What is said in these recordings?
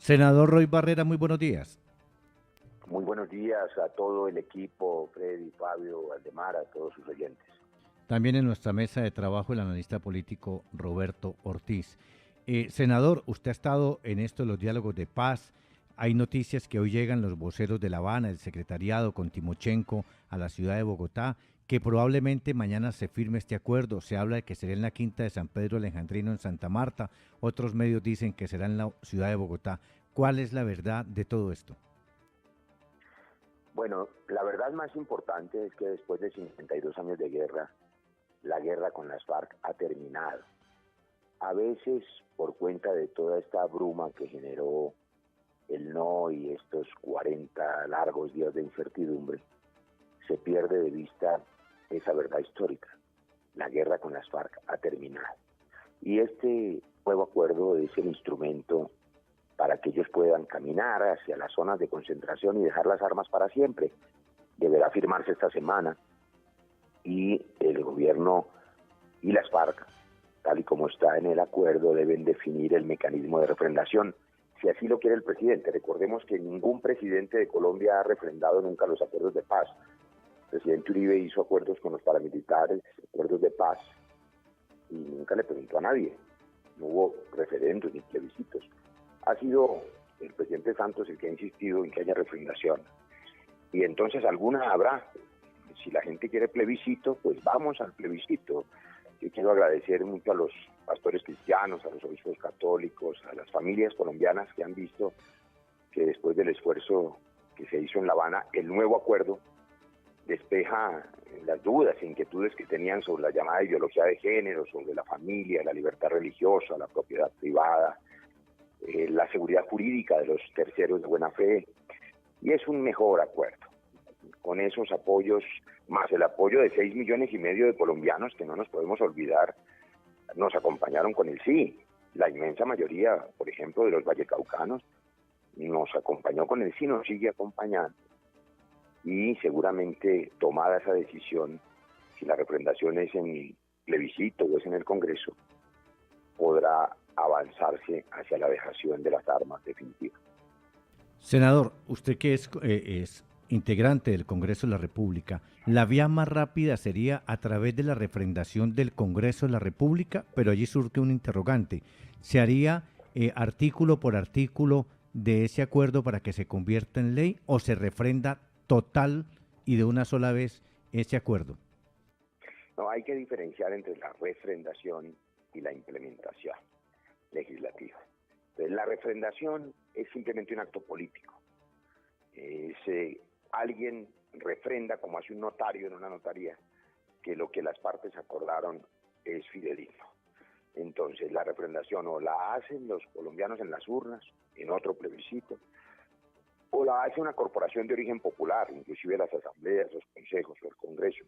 Senador Roy Barrera, muy buenos días. Muy buenos días a todo el equipo, Freddy, Fabio, Valdemar, a todos sus oyentes. También en nuestra mesa de trabajo el analista político Roberto Ortiz. Senador, usted ha estado en esto de los diálogos de paz. Hay noticias que hoy llegan los voceros de La Habana, el secretariado con Timochenko a la ciudad de Bogotá, que probablemente mañana se firme este acuerdo. Se habla de que será en la Quinta de San Pedro Alejandrino en Santa Marta. Otros medios dicen que será en la ciudad de Bogotá. ¿Cuál es la verdad de todo esto? Bueno, la verdad más importante es que después de 52 años de guerra, la guerra con las FARC ha terminado. A veces, por cuenta de toda esta bruma que generó el no y estos 40 largos días de incertidumbre, se pierde de vista esa verdad histórica. La guerra con las FARC ha terminado. Y este nuevo acuerdo es el instrumento para que ellos puedan caminar hacia las zonas de concentración y dejar las armas para siempre. Deberá firmarse esta semana y el gobierno y las FARC, tal y como está en el acuerdo, deben definir el mecanismo de refrendación, si así lo quiere el presidente. Recordemos que ningún presidente de Colombia ha refrendado nunca los acuerdos de paz. El presidente Uribe hizo acuerdos con los paramilitares, acuerdos de paz, y nunca le preguntó a nadie. No hubo referendos ni plebiscitos. Ha sido el presidente Santos el que ha insistido en que haya refrendación. Y entonces alguna habrá. Si la gente quiere plebiscito, pues vamos al plebiscito. Yo quiero agradecer mucho a los pastores cristianos, a los obispos católicos, a las familias colombianas que han visto que después del esfuerzo que se hizo en La Habana, el nuevo acuerdo despeja las dudas e inquietudes que tenían sobre la llamada ideología de género, sobre la familia, la libertad religiosa, la propiedad privada, la seguridad jurídica de los terceros de buena fe, y es un mejor acuerdo. Con esos apoyos, más el apoyo de 6,5 millones de colombianos, que no nos podemos olvidar, nos acompañaron con el sí. La inmensa mayoría, por ejemplo, de los vallecaucanos, nos acompañó con el sí, nos sigue acompañando. Y seguramente, tomada esa decisión, si la refrendación es en plebiscito o es en el Congreso, podrá avanzarse hacia la dejación de las armas definitivas. Senador, usted que es integrante del Congreso de la República, la vía más rápida sería a través de la refrendación del Congreso de la República, pero allí surge un interrogante. ¿Se haría artículo por artículo de ese acuerdo para que se convierta en ley o se refrenda total y de una sola vez ese acuerdo? No, hay que diferenciar entre la refrendación y la implementación legislativa. Entonces, la refrendación es simplemente un acto político. Alguien refrenda, como hace un notario en una notaría, que lo que las partes acordaron es fidedigno. Entonces, la refrendación o la hacen los colombianos en las urnas, en otro plebiscito, o la hace una corporación de origen popular, inclusive las asambleas, los consejos o el Congreso,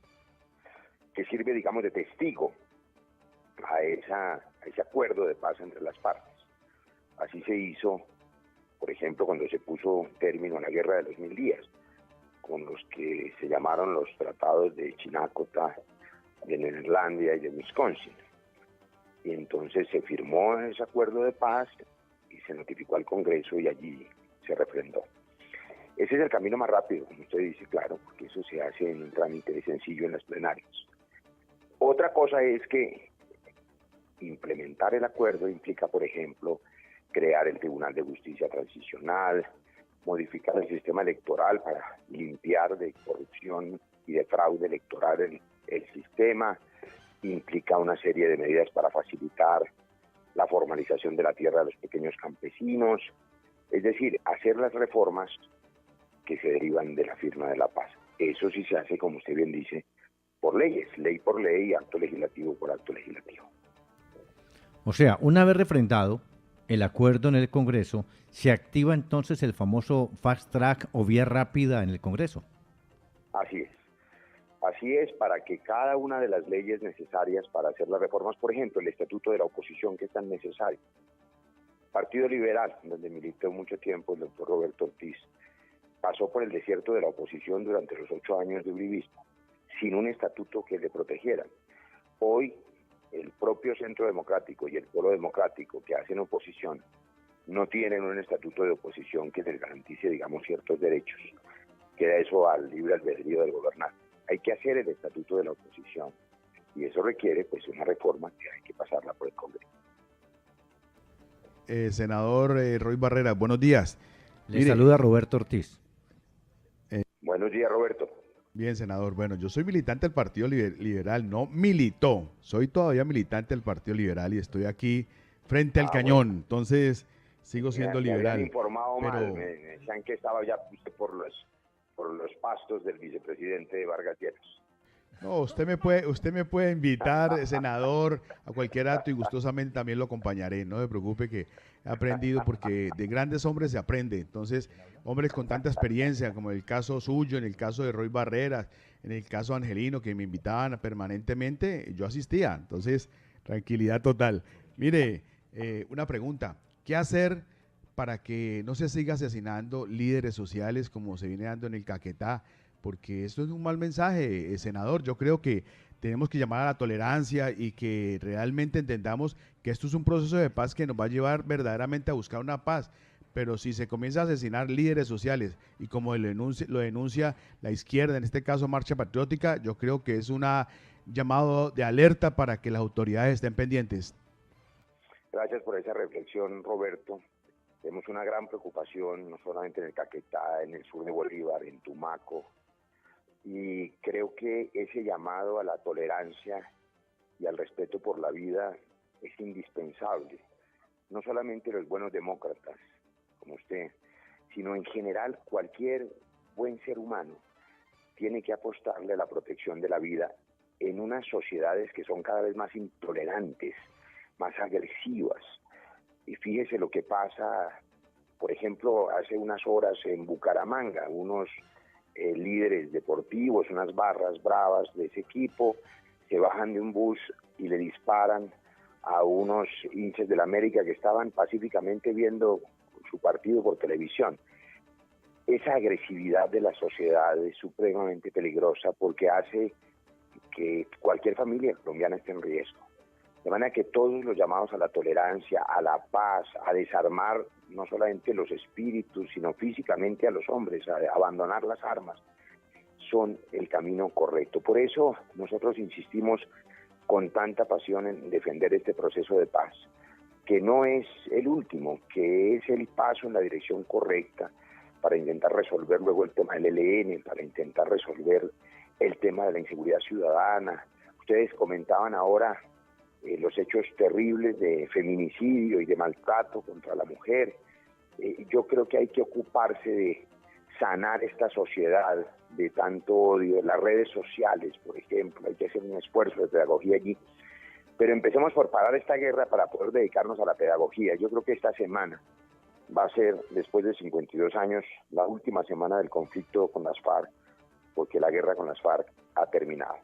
que sirve, digamos, de testigo a ese acuerdo de paz entre las partes. Así se hizo, por ejemplo, cuando se puso término a la Guerra de los 1000 días, con los que se llamaron los tratados de Chinacota, de Neerlandia y de Wisconsin. Y entonces se firmó ese acuerdo de paz y se notificó al Congreso y allí se refrendó. Ese es el camino más rápido, como usted dice, claro, porque eso se hace en un trámite sencillo en las plenarias. Otra cosa es que implementar el acuerdo implica, por ejemplo, crear el Tribunal de Justicia Transicional, modificar el sistema electoral para limpiar de corrupción y de fraude electoral el sistema, implica una serie de medidas para facilitar la formalización de la tierra de los pequeños campesinos, es decir, hacer las reformas que se derivan de la firma de la paz. Eso sí se hace, como usted bien dice, por leyes, ley por ley, acto legislativo por acto legislativo. O sea, una vez refrendado el acuerdo en el Congreso, ¿se activa entonces el famoso fast track o vía rápida en el Congreso? Así es. Así es, para que cada una de las leyes necesarias para hacer las reformas, por ejemplo, el Estatuto de la Oposición, que es tan necesario. Partido Liberal, donde militó mucho tiempo el doctor Roberto Ortiz, pasó por el desierto de la oposición durante los 8 años de uribismo, sin un estatuto que le protegiera. Hoy, el propio Centro Democrático y el Polo Democrático que hacen oposición no tienen un estatuto de oposición que les garantice, digamos, ciertos derechos. Queda eso al libre albedrío del gobernante. Hay que hacer el estatuto de la oposición y eso requiere pues una reforma que hay que pasarla por el Congreso. Senador Roy Barreras, buenos días. Le saluda Roberto Ortiz. Buenos días, Roberto. Bien, senador. Bueno, yo soy militante del Partido Liberal, no militó, soy todavía militante del Partido Liberal y estoy aquí frente al cañón, bueno. Entonces sigo siendo liberal. Me habían informado mal, me decían que estaba ya por los pastos del vicepresidente Vargas Lleras. No, usted me puede invitar, senador, a cualquier acto y gustosamente también lo acompañaré. No se preocupe que he aprendido porque de grandes hombres se aprende. Entonces, hombres con tanta experiencia, como el caso suyo, en el caso de Roy Barreras, en el caso Angelino, que me invitaban permanentemente, yo asistía. Entonces, tranquilidad total. Mire, una pregunta. ¿Qué hacer para que no se siga asesinando líderes sociales como se viene dando en el Caquetá? Porque esto es un mal mensaje, senador. Yo creo que tenemos que llamar a la tolerancia y que realmente entendamos que esto es un proceso de paz que nos va a llevar verdaderamente a buscar una paz. Pero si se comienza a asesinar líderes sociales y como lo denuncia la izquierda, en este caso Marcha Patriótica, yo creo que es un llamado de alerta para que las autoridades estén pendientes. Gracias por esa reflexión, Roberto. Tenemos una gran preocupación, no solamente en el Caquetá, en el sur de Bolívar, en Tumaco, y creo que ese llamado a la tolerancia y al respeto por la vida es indispensable. No solamente los buenos demócratas, como usted, sino en general cualquier buen ser humano tiene que apostarle a la protección de la vida en unas sociedades que son cada vez más intolerantes, más agresivas. Y fíjese lo que pasa, por ejemplo, hace unas horas en Bucaramanga, unos líderes deportivos, unas barras bravas de ese equipo, se bajan de un bus y le disparan a unos hinchas del América que estaban pacíficamente viendo su partido por televisión. Esa agresividad de la sociedad es supremamente peligrosa porque hace que cualquier familia colombiana esté en riesgo. De manera que todos los llamados a la tolerancia, a la paz, a desarmar no solamente los espíritus, sino físicamente a los hombres, a abandonar las armas, son el camino correcto. Por eso nosotros insistimos con tanta pasión en defender este proceso de paz, que no es el último, que es el paso en la dirección correcta para intentar resolver luego el tema del ELN, para intentar resolver el tema de la inseguridad ciudadana. Ustedes comentaban ahora los hechos terribles de feminicidio y de maltrato contra la mujer. Yo creo que hay que ocuparse de sanar esta sociedad de tanto odio. Las redes sociales, por ejemplo, hay que hacer un esfuerzo de pedagogía allí. Pero empecemos por parar esta guerra para poder dedicarnos a la pedagogía. Yo creo que esta semana va a ser, después de 52 años, la última semana del conflicto con las FARC, porque la guerra con las FARC ha terminado.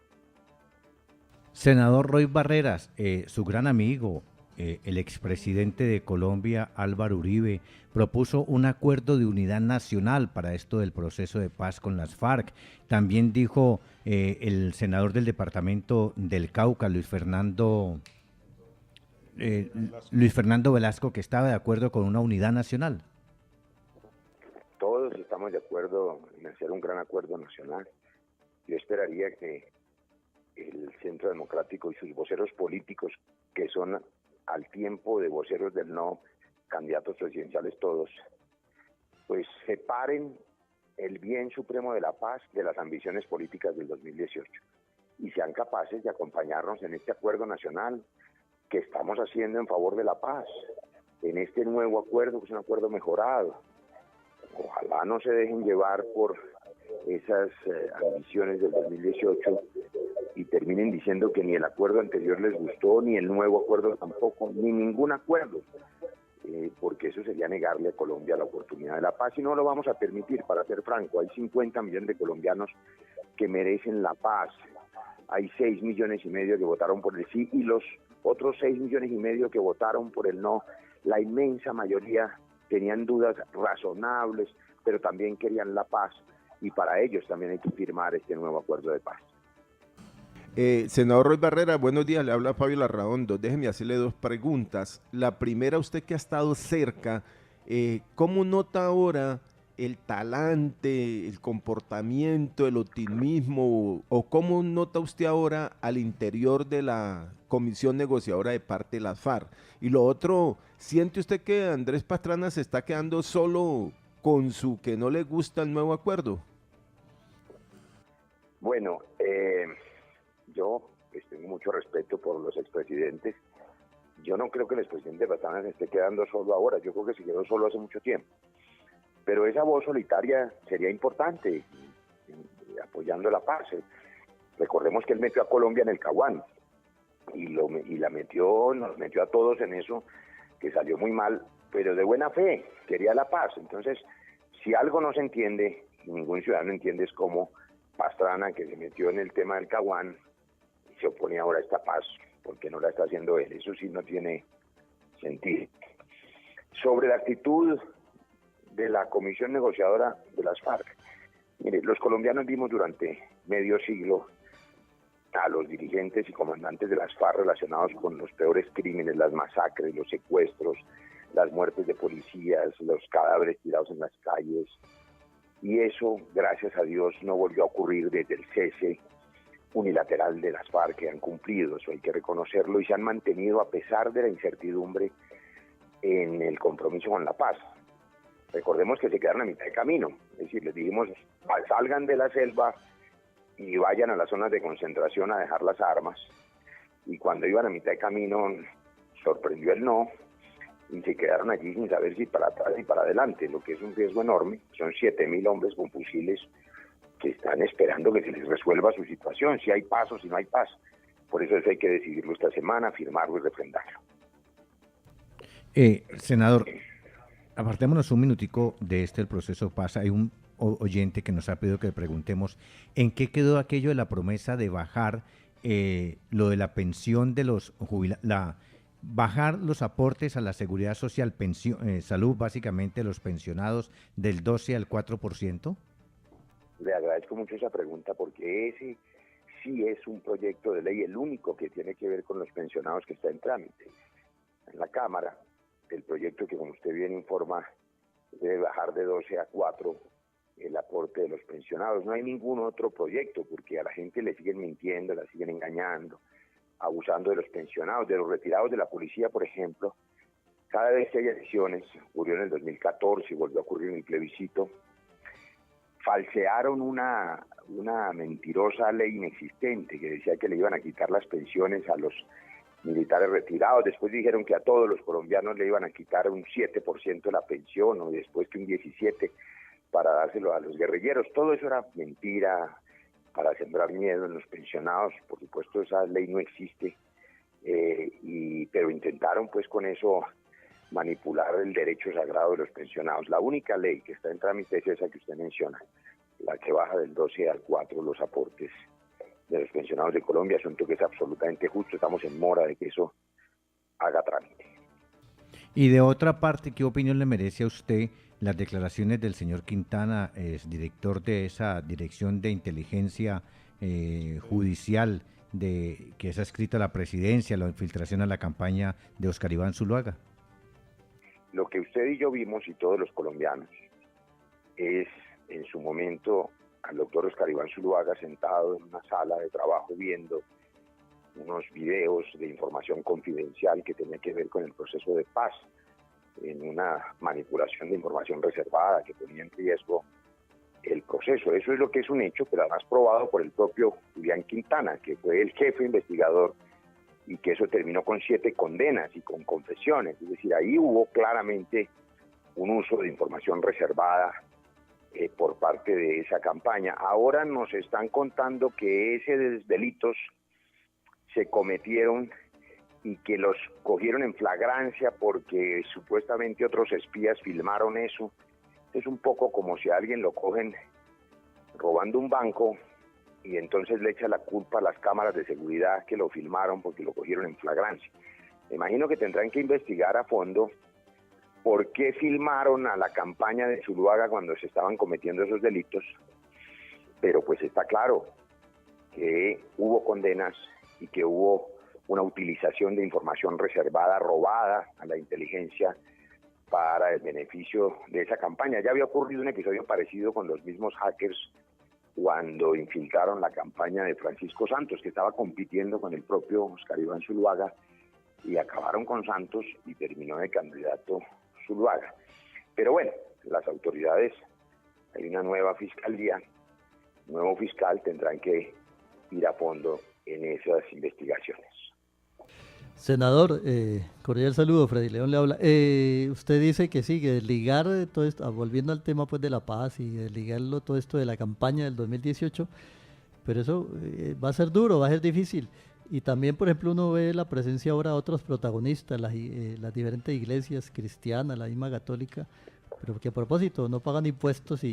Senador Roy Barreras, su gran amigo, el expresidente de Colombia, Álvaro Uribe, propuso un acuerdo de unidad nacional para esto del proceso de paz con las FARC. También dijo el senador del departamento del Cauca, Luis Fernando Velasco, que estaba de acuerdo con una unidad nacional. Todos estamos de acuerdo en hacer un gran acuerdo nacional. Yo esperaría que el Centro Democrático y sus voceros políticos, que son al tiempo de voceros del no, candidatos presidenciales todos, pues separen el bien supremo de la paz de las ambiciones políticas del 2018 y sean capaces de acompañarnos en este acuerdo nacional que estamos haciendo en favor de la paz, en este nuevo acuerdo, que es un acuerdo mejorado. Ojalá no se dejen llevar por esas ambiciones del 2018 y terminen diciendo que ni el acuerdo anterior les gustó, ni el nuevo acuerdo tampoco, ni ningún acuerdo, porque eso sería negarle a Colombia la oportunidad de la paz y no lo vamos a permitir. Para ser franco, hay 50 millones de colombianos que merecen la paz, hay 6,5 millones que votaron por el sí y los otros 6,5 millones que votaron por el no, la inmensa mayoría tenían dudas razonables, pero también querían la paz y para ellos también hay que firmar este nuevo acuerdo de paz. Senador Roy Barrera, buenos días, le habla Fabio Larraondo. Déjeme hacerle dos preguntas. La primera, usted que ha estado cerca, ¿cómo nota ahora el talante, el comportamiento, el optimismo, o cómo nota usted ahora al interior de la comisión negociadora de parte de las FARC? Y lo otro, ¿siente usted que Andrés Pastrana se está quedando solo con su que no le gusta el nuevo acuerdo? Bueno, yo pues, tengo mucho respeto por los expresidentes. Yo no creo que el expresidente Pastrana se esté quedando solo ahora, yo creo que se quedó solo hace mucho tiempo. Pero esa voz solitaria sería importante, apoyando la paz. Recordemos que él metió a Colombia en el Caguán y nos metió a todos en eso, que salió muy mal, pero de buena fe, quería la paz. Entonces, si algo no se entiende, y ningún ciudadano entiende, es cómo Pastrana, que se metió en el tema del Caguán, se opone ahora a esta paz, porque no la está haciendo él. Eso sí no tiene sentido. Sobre la actitud de la comisión negociadora de las FARC, mire, los colombianos vimos durante medio siglo a los dirigentes y comandantes de las FARC relacionados con los peores crímenes, las masacres, los secuestros, las muertes de policías, los cadáveres tirados en las calles, y eso, gracias a Dios, no volvió a ocurrir desde el cese unilateral de las FARC, que han cumplido, eso hay que reconocerlo, y se han mantenido a pesar de la incertidumbre en el compromiso con la paz. Recordemos que se quedaron a mitad de camino, es decir, les dijimos, salgan de la selva y vayan a las zonas de concentración a dejar las armas, y cuando iban a mitad de camino sorprendió el no, y se quedaron allí sin saber si para atrás y para adelante, lo que es un riesgo enorme. Son 7.000 hombres con fusiles que están esperando que se les resuelva su situación, si hay paz o si no hay paz. Por eso hay que decidirlo esta semana, firmarlo y refrendarlo. Senador, apartémonos un minutico de el proceso paz. Hay un oyente que nos ha pedido que le preguntemos en qué quedó aquello de la promesa de bajar lo de la pensión de los jubilados, bajar los aportes a la seguridad social, salud, básicamente los pensionados, del 12 al 4%. Le agradezco mucho esa pregunta porque ese sí es un proyecto de ley, el único que tiene que ver con los pensionados que está en trámite. En la Cámara, el proyecto que, como usted bien informa, debe bajar de 12 a 4 el aporte de los pensionados. No hay ningún otro proyecto porque a la gente le siguen mintiendo, la siguen engañando, abusando de los pensionados, de los retirados de la policía, por ejemplo. Cada vez que hay elecciones, ocurrió en el 2014 y volvió a ocurrir en el plebiscito, falsearon una mentirosa ley inexistente que decía que le iban a quitar las pensiones a los militares retirados. Después dijeron que a todos los colombianos le iban a quitar un 7% de la pensión, o después que un 17% para dárselo a los guerrilleros. Todo eso era mentira, para sembrar miedo en los pensionados. Por supuesto, esa ley no existe, pero intentaron pues con eso manipular el derecho sagrado de los pensionados. La única ley que está en trámite es esa que usted menciona, la que baja del 12 al 4 los aportes de los pensionados de Colombia, asunto que es absolutamente justo. Estamos en mora de que eso haga trámite. Y de otra parte, ¿qué opinión le merece a usted las declaraciones del señor Quintana, director de esa Dirección de Inteligencia Judicial, que es adscrita a la presidencia, la infiltración a la campaña de Óscar Iván Zuluaga? Lo que usted y yo vimos, y todos los colombianos, es en su momento al doctor Óscar Iván Zuluaga sentado en una sala de trabajo viendo unos videos de información confidencial que tenía que ver con el proceso de paz, en una manipulación de información reservada que ponía en riesgo el proceso. Eso es lo que es un hecho, pero además probado por el propio Julián Quintana, que fue el jefe investigador, y que eso terminó con 7 condenas y con confesiones. Es decir, ahí hubo claramente un uso de información reservada por parte de esa campaña. Ahora nos están contando que esos delitos se cometieron y que los cogieron en flagrancia porque supuestamente otros espías filmaron eso. Es un poco como si a alguien lo cogen robando un banco y entonces le echa la culpa a las cámaras de seguridad que lo filmaron porque lo cogieron en flagrancia. Me imagino que tendrán que investigar a fondo por qué filmaron a la campaña de Zuluaga cuando se estaban cometiendo esos delitos, pero pues está claro, que hubo condenas y que hubo una utilización de información reservada, robada a la inteligencia para el beneficio de esa campaña. Ya había ocurrido un episodio parecido con los mismos hackers cuando infiltraron la campaña de Francisco Santos, que estaba compitiendo con el propio Oscar Iván Zuluaga, y acabaron con Santos y terminó de candidato Zuluaga. Pero bueno, las autoridades, hay una nueva fiscalía, nuevo fiscal, tendrán que ir a fondo en esas investigaciones. Senador, cordial saludo, Freddy León le habla. Usted dice que sí, que desligar todo esto, volviendo al tema pues de la paz y desligarlo todo esto de la campaña del 2018, pero eso va a ser duro, va a ser difícil. Y también, por ejemplo, uno ve la presencia ahora de otros protagonistas, las diferentes iglesias cristianas, la misma católica, pero que a propósito no pagan impuestos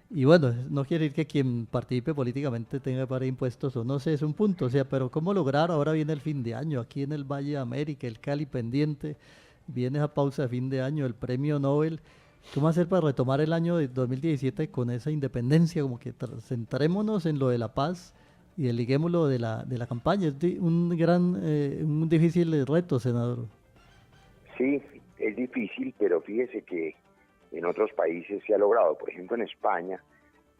y bueno, no quiere decir que quien participe políticamente tenga que pagar impuestos o no sé, es un punto, o sea, pero ¿cómo lograr? Ahora viene el fin de año, aquí en el Valle de América, el Cali pendiente, viene esa pausa de fin de año, el premio Nobel. ¿Cómo hacer para retomar el año de 2017 con esa independencia? Como que centrémonos en lo de la paz y desliguémoslo de la campaña. Es un difícil reto, senador. Sí, es difícil, pero fíjese que en otros países se ha logrado. Por ejemplo, en España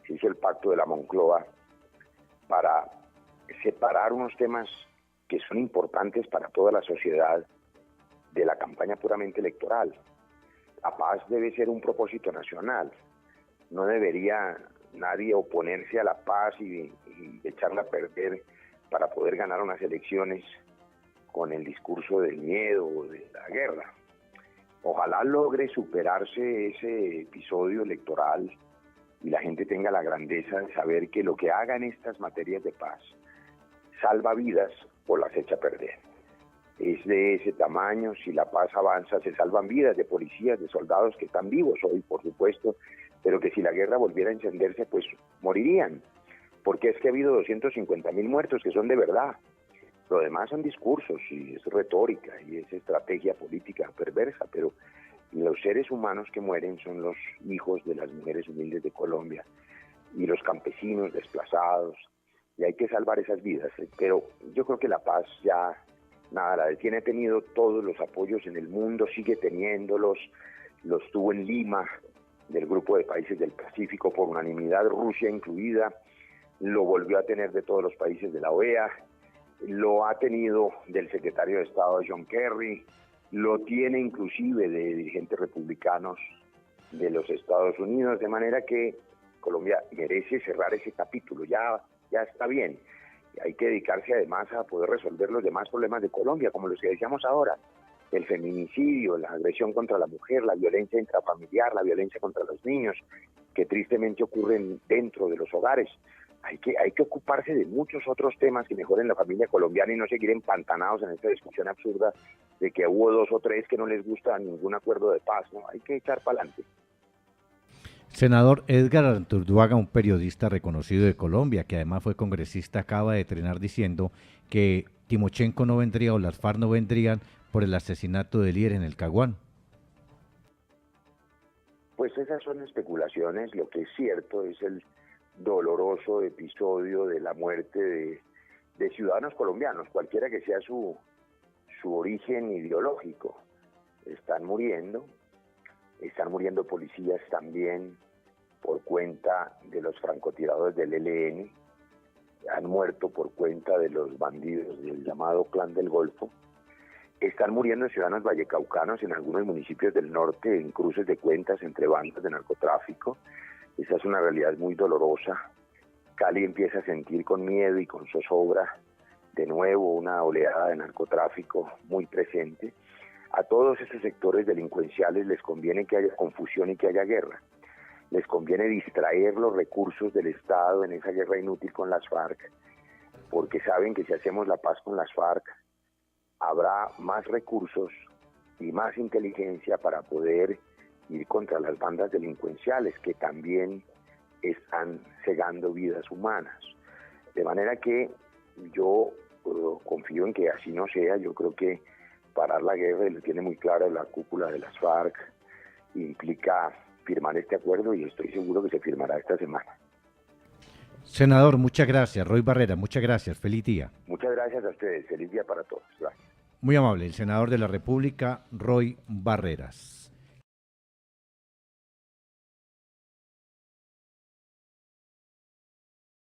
se hizo el pacto de la Moncloa para separar unos temas que son importantes para toda la sociedad de la campaña puramente electoral. La paz debe ser un propósito nacional. No debería nadie oponerse a la paz y echarla a perder para poder ganar unas elecciones con el discurso del miedo o de la guerra. Ojalá logre superarse ese episodio electoral y la gente tenga la grandeza de saber que lo que haga en estas materias de paz salva vidas o las echa a perder. Es de ese tamaño, si la paz avanza, se salvan vidas de policías, de soldados que están vivos hoy, por supuesto, pero que si la guerra volviera a encenderse, pues morirían, porque es que ha habido 250.000 muertos que son de verdad. Lo demás son discursos y es retórica y es estrategia política perversa, pero los seres humanos que mueren son los hijos de las mujeres humildes de Colombia y los campesinos desplazados, y hay que salvar esas vidas. Pero yo creo que la paz ya nada la detiene, ha tenido todos los apoyos en el mundo, sigue teniéndolos, los tuvo en Lima, del grupo de países del Pacífico por unanimidad, Rusia incluida, lo volvió a tener de todos los países de la OEA, lo ha tenido del secretario de Estado John Kerry, lo tiene inclusive de dirigentes republicanos de los Estados Unidos, de manera que Colombia merece cerrar ese capítulo, ya está bien. Hay que dedicarse además a poder resolver los demás problemas de Colombia, como los que decíamos ahora, el feminicidio, la agresión contra la mujer, la violencia intrafamiliar, la violencia contra los niños, que tristemente ocurren dentro de los hogares. Hay que ocuparse de muchos otros temas que mejoren la familia colombiana y no seguir empantanados en esta discusión absurda de que hubo 2 o 3 que no les gusta ningún acuerdo de paz, ¿no? Hay que echar para adelante. Senador Edgar Anturduaga, un periodista reconocido de Colombia, que además fue congresista, acaba de trenar diciendo que Timochenko no vendría o las FARC no vendrían por el asesinato de líder en el Caguán. Pues esas son especulaciones. Lo que es cierto es el doloroso episodio de la muerte de ciudadanos colombianos, cualquiera que sea su origen ideológico. Están muriendo policías también por cuenta de los francotiradores del ELN, han muerto por cuenta de los bandidos del llamado Clan del Golfo, están muriendo ciudadanos vallecaucanos en algunos municipios del norte en cruces de cuentas entre bandas de narcotráfico. Esa es una realidad muy dolorosa. Cali empieza a sentir con miedo y con zozobra de nuevo una oleada de narcotráfico muy presente. A todos esos sectores delincuenciales les conviene que haya confusión y que haya guerra. Les conviene distraer los recursos del Estado en esa guerra inútil con las FARC, porque saben que si hacemos la paz con las FARC, habrá más recursos y más inteligencia para poder ir contra las bandas delincuenciales que también están cegando vidas humanas. De manera que yo confío en que así no sea. Yo creo que parar la guerra, lo tiene muy claro la cúpula de las FARC, implica firmar este acuerdo y estoy seguro que se firmará esta semana. Senador, muchas gracias. Roy Barrera, muchas gracias. Feliz día. Muchas gracias a ustedes. Feliz día para todos. Gracias. Muy amable, el senador de la República, Roy Barreras.